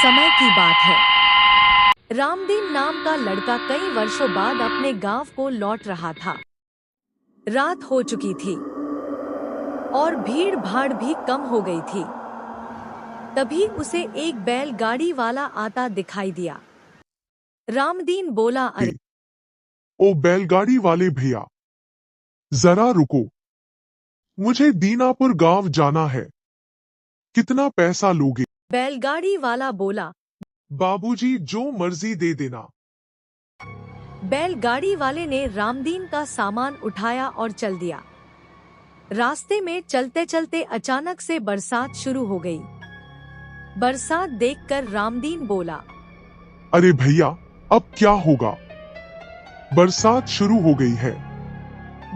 समय की बात है। रामदीन नाम का लड़का कई वर्षों बाद अपने गांव को लौट रहा था। रात हो चुकी थी और भीड़ भाड़ भी कम हो गई थी। तभी उसे एक बैलगाड़ी वाला आता दिखाई दिया। रामदीन बोला, अरे ओ बैलगाड़ी वाले भैया, जरा रुको, मुझे दीनापुर गांव जाना है, कितना पैसा लोगे? बैलगाड़ी वाला बोला, बाबूजी जो मर्जी दे देना। बैलगाड़ी वाले ने रामदीन का सामान उठाया और चल दिया। रास्ते में चलते चलते अचानक से बरसात शुरू हो गई। बरसात देखकर रामदीन बोला, अरे भैया, अब क्या होगा? बरसात शुरू हो गई है।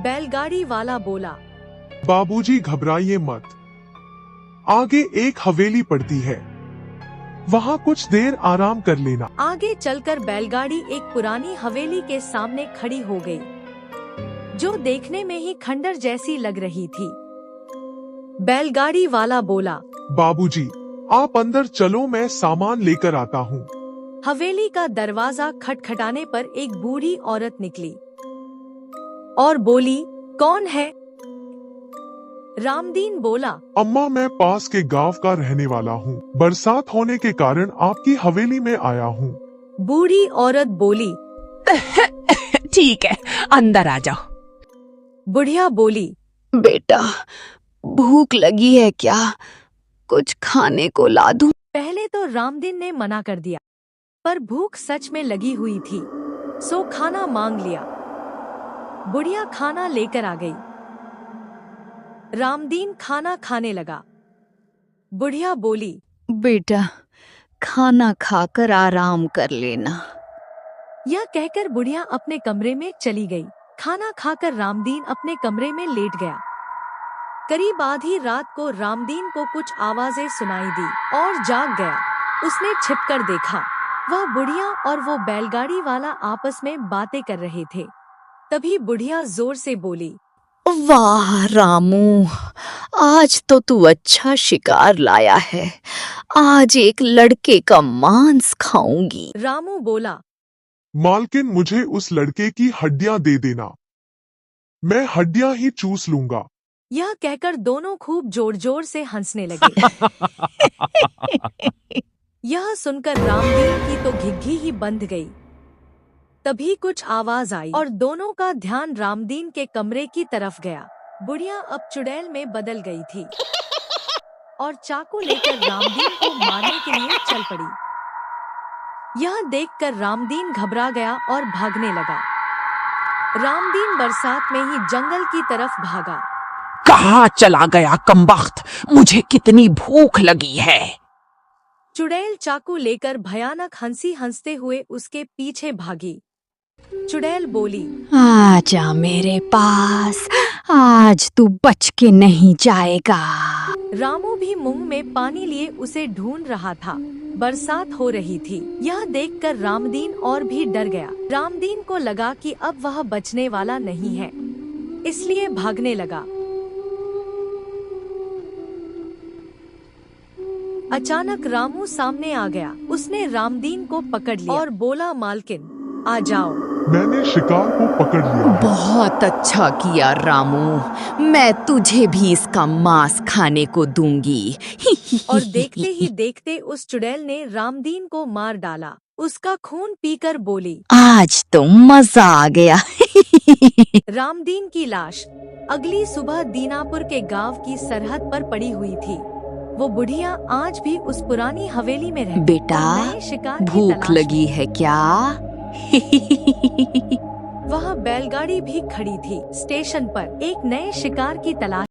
बैलगाड़ी वाला बोला, बाबूजी घबराइए मत, आगे एक हवेली पड़ती है, वहाँ कुछ देर आराम कर लेना। आगे चलकर बैलगाड़ी एक पुरानी हवेली के सामने खड़ी हो गई, जो देखने में ही खंडर जैसी लग रही थी। बैलगाड़ी वाला बोला, बाबूजी आप अंदर चलो, मैं सामान लेकर आता हूँ। हवेली का दरवाजा खटखटाने पर एक बूढ़ी औरत निकली और बोली, कौन है? रामदीन बोला, अम्मा मैं पास के गांव का रहने वाला हूँ, बरसात होने के कारण आपकी हवेली में आया हूँ। बूढ़ी औरत बोली, ठीक है, अंदर आ जाओ। बुढ़िया बोली, बेटा भूख लगी है क्या? कुछ खाने को ला दूं? पहले तो रामदीन ने मना कर दिया, पर भूख सच में लगी हुई थी, सो खाना मांग लिया। बुढ़िया खाना लेकर आ गई। रामदीन खाना खाने लगा। बुढ़िया बोली, बेटा खाना खाकर आराम कर लेना। यह कहकर बुढ़िया अपने कमरे में चली गई। खाना खाकर रामदीन अपने कमरे में लेट गया। करीब आधी रात को रामदीन को कुछ आवाजें सुनाई दी और जाग गया। उसने छिपकर देखा, वह बुढ़िया और वो बैलगाड़ी वाला आपस में बातें कर रहे थे। तभी बुढ़िया जोर से बोली, वाह रामू, आज तो तू अच्छा शिकार लाया है। आज एक लड़के का मांस खाऊंगी। रामू बोला, मालकिन मुझे उस लड़के की हड्डियां दे देना, मैं हड्डियां ही चूस लूंगा। यह कहकर दोनों खूब जोर जोर से हंसने लगे। यह सुनकर रामदीन की तो घिघी ही बंध गई। तभी कुछ आवाज आई और दोनों का ध्यान रामदीन के कमरे की तरफ गया। बुढ़िया अब चुड़ैल में बदल गई थी और चाकू लेकर रामदीन को मारने के लिए चल पड़ी। यह देखकर रामदीन घबरा गया और भागने लगा। रामदीन बरसात में ही जंगल की तरफ भागा। कहाँ चला गया कमबख्त, मुझे कितनी भूख लगी है। चुड़ैल चाकू लेकर भयानक हंसी हंसते हुए उसके पीछे भागी। चुड़ैल बोली, आजा मेरे पास, आज तू बच के नहीं जाएगा। रामू भी मुंह में पानी लिए उसे ढूंढ रहा था। बरसात हो रही थी। यह देखकर रामदीन और भी डर गया। रामदीन को लगा कि अब वह बचने वाला नहीं है, इसलिए भागने लगा। अचानक रामू सामने आ गया। उसने रामदीन को पकड़ लिया और बोला, मालकिन आ जाओ। मैंने शिकार को पकड़ लिया है। बहुत अच्छा किया रामू, मैं तुझे भी इसका मांस खाने को दूंगी। और देखते ही देखते उस चुड़ैल ने रामदीन को मार डाला। उसका खून पीकर बोली, आज तो मजा आ गया। रामदीन की लाश अगली सुबह दीनापुर के गांव की सरहद पर पड़ी हुई थी। वो बुढ़िया आज भी उस पुरानी हवेली में रहती। बेटा नए शिकार की भूख तलाश लगी है क्या? वह बैलगाड़ी भी खड़ी थी। स्टेशन पर एक नए शिकार की तलाश